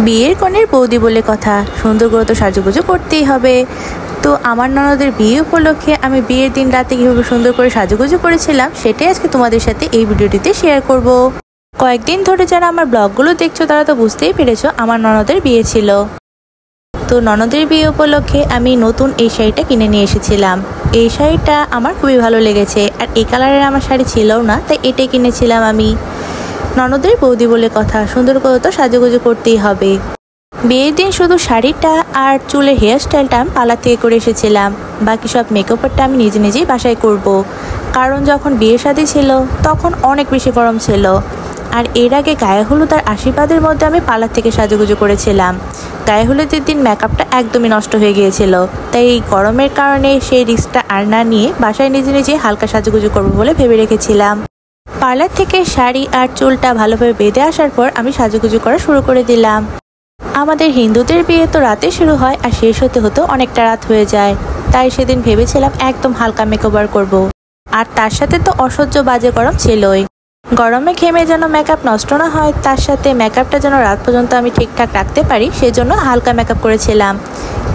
বিয়ের কনের বৌদি বলে কথা, সুন্দর করে তো সাজুগুজু করতেই হবে। তো আমার ননদের বিয়ে উপলক্ষে আমি বিয়ের দিন রাতে কীভাবে সুন্দর করে সাজুগুজু করেছিলাম সেটাই আজকে তোমাদের সাথে এই ভিডিওটিতে শেয়ার করব। কয়েকদিন ধরে যারা আমার ব্লগগুলো দেখছো তারা তো বুঝতেই পেরেছো আমার ননদের বিয়ে ছিল। তো ননদের বিয়ে উপলক্ষে আমি নতুন এই শাড়িটা কিনে নিয়ে এসেছিলাম। এই শাড়িটা আমার খুবই ভালো লেগেছে, আর এই কালারের আমার শাড়ি ছিলও না, তাই এটাই কিনেছিলাম আমি। ননদের বৌদি বলে কথা, সুন্দর করে তো সাজুগুজু করতেই হবে। বিয়ের দিন শুধু শাড়িটা আর চুলের হেয়ার স্টাইলটা আমি পার্লার থেকে করে এসেছিলাম, বাকি সব মেকআপটা আমি নিজেই বাসায় করব। কারণ যখন বিয়ে শাদী ছিল তখন অনেক বেশি গরম ছিল, আর এর আগে গায়ে হলুদ আর আশীর্বাদের মধ্যে আমি পার্লার থেকে সাজুগুজু করেছিলাম। গায়ে হলুদের দিন মেকআপটা একদমই নষ্ট হয়ে গিয়েছিল, তাই এই গরমের কারণে সেই রিস্কটা আর না নিয়ে বাসায় নিজে হালকা সাজুগুজু করবো বলে ভেবে রেখেছিলাম। পার্লার থেকে শাড়ি আর চুলটা ভালোভাবে বেঁধে আসার পর আমি সাজুগুজু করা শুরু করে দিলাম। আমাদের হিন্দুদের বিয়ে তো রাতে শুরু হয় আর শেষ হতে অনেকটা রাত হয়ে যায়, তাই সেদিন ভেবেছিলাম একদম হালকা মেকওভার করব। আর তার সাথে তো অসহ্য বাজে গরম ছিলই। গরমে ঘেমে যেন মেকআপ নষ্ট না হয়, তার সাথে মেকআপটা যেন রাত পর্যন্ত আমি ঠিকঠাক রাখতে পারি, সেজন্য হালকা মেকআপ করেছিলাম।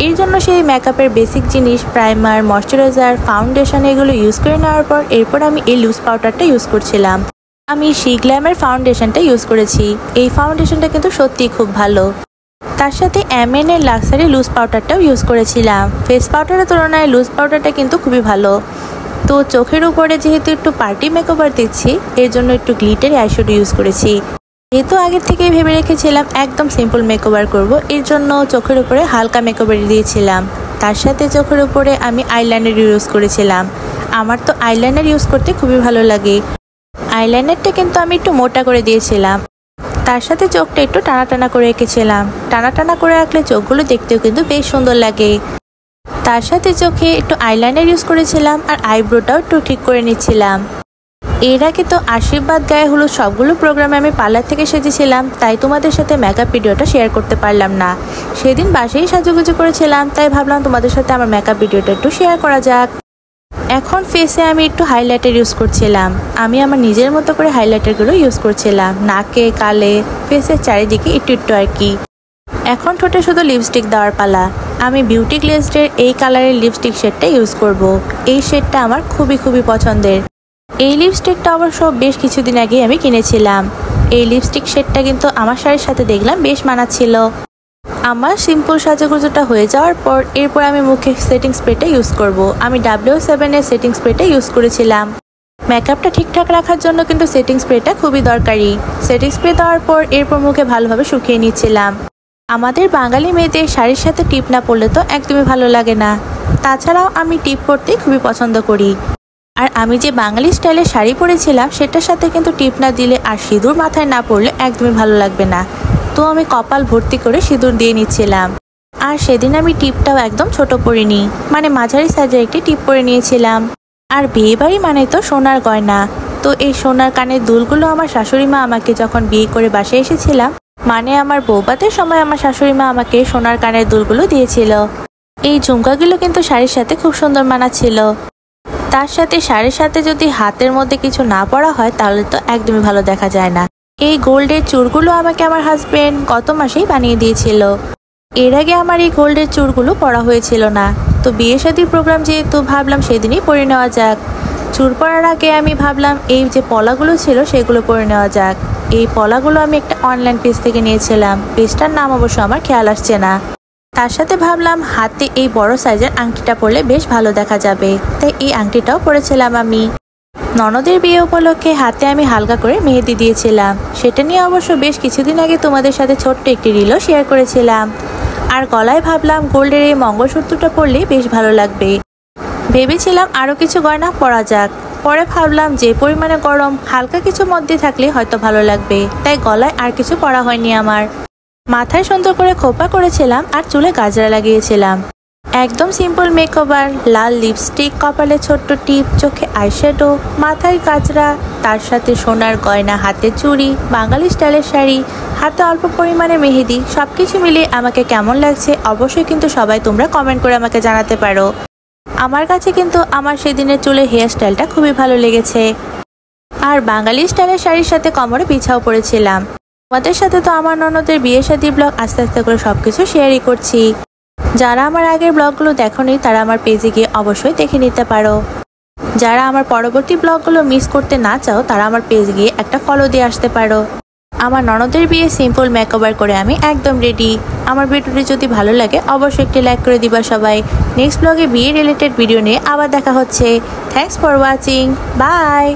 এর জন্য সেই মেকআপের বেসিক জিনিস প্রাইমার, ময়শ্চারাইজার, ফাউন্ডেশন এগুলো ইউজ করে নেওয়ার পর এরপর আমি এই লুজ পাউডারটা ইউজ করছিলাম। আমি শিগ্ল্যামের ফাউন্ডেশনটা ইউজ করেছি। এই ফাউন্ডেশনটা কিন্তু সত্যিই খুব ভালো। তার সাথে MN এর লাক্সারি লুজ পাউডারটাও ইউজ করেছিলাম। ফেস পাউডারের তুলনায় লুজ পাউডারটা কিন্তু খুবই ভালো। তো চোখের উপরে যেহেতু একটু পার্টি মেকওভার দিচ্ছি, এর জন্য একটু গ্লিটারি আইশ্যাডো ইউজ করেছি। যেহেতু আগের থেকেই ভেবে রেখেছিলাম একদম সিম্পল মেকওভার করব, এর জন্য চোখের উপরে হালকা মেকওভার দিয়েছিলাম। তার সাথে চোখের উপরে আমি আইলাইনার ইউজ করেছিলাম। আমার তো আইলাইনার ইউজ করতে খুবই ভালো লাগে। আইলাইনারটা কিন্তু আমি একটু মোটা করে দিয়েছিলাম। তার সাথে চোখটা একটু টানা করে রেখেছিলাম। টানা করে রাখলে চোখগুলো দেখতেও কিন্তু বেশ সুন্দর লাগে। তার সাথে চোখে একটু আইলাইনার ইউজ করেছিলাম আর আইব্রোটাও একটু ঠিক করে নিচ্ছিলাম। এর আগে তো আশীর্বাদ, গায়ে হলুদ সবগুলো প্রোগ্রামে আমি পার্লার থেকে সেজেছিলাম, তাই তোমাদের সাথে মেকআপ ভিডিওটা শেয়ার করতে পারলাম না। সেদিন বাসায় সাজুগুজু করেছিলাম, তাই ভাবলাম তোমাদের সাথে আমার মেকআপ ভিডিওটা একটু শেয়ার করা যাক। এখন ফেসে আমি একটু হাইলাইটার ইউজ করছিলাম। আমি আমার নিজের মতো করে হাইলাইটারগুলো ইউজ করছিলাম, নাকে, গালে, ফেসের চারিদিকে একটু আর কি। এখন ঠোঁটে শুধু লিপস্টিক দেওয়ার পালা। আমি বিউটি গ্লেজডের এই কালারের লিপস্টিক শেডটা ইউজ করব। এই শেডটা আমার খুবই পছন্দের। এই লিপস্টিকটা অবশ্য বেশ কিছুদিন আগে আমি কিনেছিলাম। এই লিপস্টিক শেডটা কিন্তু আমার শাড়ির সাথে দেখলাম বেশ মানাচ্ছিল। আমার সিম্পল সাজুগুজুটা হয়ে যাওয়ার পর এরপর আমি মুখে সেটিং স্প্রেটা ইউজ করব। আমি W7 এর সেটিং স্প্রেটা ইউজ করেছিলাম। মেকআপটা ঠিকঠাক রাখার জন্য কিন্তু সেটিং স্প্রেটা খুবই দরকারি। সেটিং স্প্রে দেওয়ার পর এরপর মুখে ভালোভাবে শুকিয়ে নিচ্ছিলাম। আমাদের বাঙালি মেয়েদের শাড়ির সাথে টিপ না পরলে তো একদমই ভালো লাগে না। তাছাড়াও আমি টিপ পরতেই খুবই পছন্দ করি। আর আমি যে বাঙালি স্টাইলের শাড়ি পরেছিলাম সেটার সাথে কিন্তু টিপ না দিলে আর সিঁদুর মাথায় না পরলে একদমই ভালো লাগবে না। তো আমি কপাল ভর্তি করে সিঁদুর দিয়ে নিচ্ছিলাম। আর সেদিন আমি টিপটাও একদম ছোট পরিনি, মানে মাঝারি সাইজের একটি টিপ পরে নিয়েছিলাম। আর বিয়ে বাড়ি মানে তো সোনার গয়না। তো এই সোনার কানের দুলগুলো আমার শাশুড়ি মা আমাকে যখন বিয়ে করে বাসায় এসেছিলাম, মানে আমার বৌভাতের সময় আমার শাশুড়ি মা আমাকে সোনার কানের দুলগুলো দিয়েছিল। এই ঝুমকাগুলো কিন্তু শাড়ির সাথে খুব সুন্দর মানাচ্ছিল। তার সাথে শাড়ির সাথে যদি হাতের মধ্যে কিছু না পরা হয় তাহলে তো একদমই ভালো দেখা যায় না। এই গোল্ডের চূড়গুলো আমাকে আমার হাজবেন্ড গত মাসেই বানিয়ে দিয়েছিল। এর আগে আমার এই গোল্ডের চূড়গুলো পরা হয়েছিল না। তো বিয়ে শাদীর প্রোগ্রাম যেহেতু ভাবলাম সেদিনই পরে নেওয়া যাক। চূড় পরার আগে আমি ভাবলাম এই যে পলাগুলো ছিল সেগুলো পরে নেওয়া যাক। এই পলাগুলো আমি একটা অনলাইন পেজ থেকে নিয়েছিলাম। পেজটার নাম অবশ্য আমার খেয়াল আসছে না। তার সাথে ভাবলাম হাতে এই বড় সাইজের আংটিটা পরলে বেশ ভালো দেখা যাবে, তাই এই আংটিটাও পরেছিলাম আমি। ননদের বিয়ে উপলক্ষে হাতে আমি হালকা করে মেহেদি দিয়েছিলাম। সেটা নিয়ে অবশ্য বেশ কিছুদিন আগে তোমাদের সাথে ছোট্ট একটি রিলও শেয়ার করেছিলাম। আর গলায় ভাবলাম গোল্ডের এই মঙ্গলসূত্রটা পরলে বেশ ভালো লাগবে। ভেবেছিলাম আরও কিছু গয়না পরা যাক, পরে ভাবলাম যে পরিমাণে গরম হালকা কিছু মধ্যে থাকলে হয়তো ভালো লাগবে, তাই গলায় আর কিছু পরা হয়নি আমার। মাথায় সুন্দর করে খোপা করেছিলাম আর চুলে গাজরা লাগিয়েছিলাম। একদম সিম্পল মেকওভার, লাল লিপস্টিক, কপালে ছোট্ট টিপ, চোখে আইশ্যাডো, মাথায় গাজরা, তার সাথে সোনার গয়না, হাতে চুড়ি, বাঙালি স্টাইলের শাড়ি, হাতে অল্প পরিমাণে মেহেদি, সবকিছু মিলিয়ে আমাকে কেমন লাগছে অবশ্যই কিন্তু সবাই তোমরা কমেন্ট করে আমাকে জানাতে পারো। আমার কাছে কিন্তু আমার সেদিনের চুলের হেয়ার স্টাইলটা খুবই ভালো লেগেছে। আর বাঙালি স্টাইলের শাড়ির সাথে কোমরে বিছাও পরেছিলাম। তোমাদের সাথে তো আমার ননদের বিয়ে শাদী ব্লগ আস্তে আস্তে করে সবকিছু শেয়ারই করছি। যারা আমার আগের ব্লগগুলো দেখোনি তারা আমার পেজে গিয়ে অবশ্যই দেখে নিতে পারো। যারা আমার পরবর্তী ব্লগগুলো মিস করতে না চাও তারা আমার পেজ গিয়ে একটা ফলো দিয়ে আসতে পারো। আমার ননদের বিয়ে সিম্পল মেকওভার করে আমি একদম রেডি। আমার ভিডিওটি যদি ভালো লাগে অবশ্যই একটি লাইক করে দিবা সবাই। নেক্সট ব্লগে বিয়ে রিলেটেড ভিডিও নিয়ে আবার দেখা হচ্ছে। Thanks for watching, by.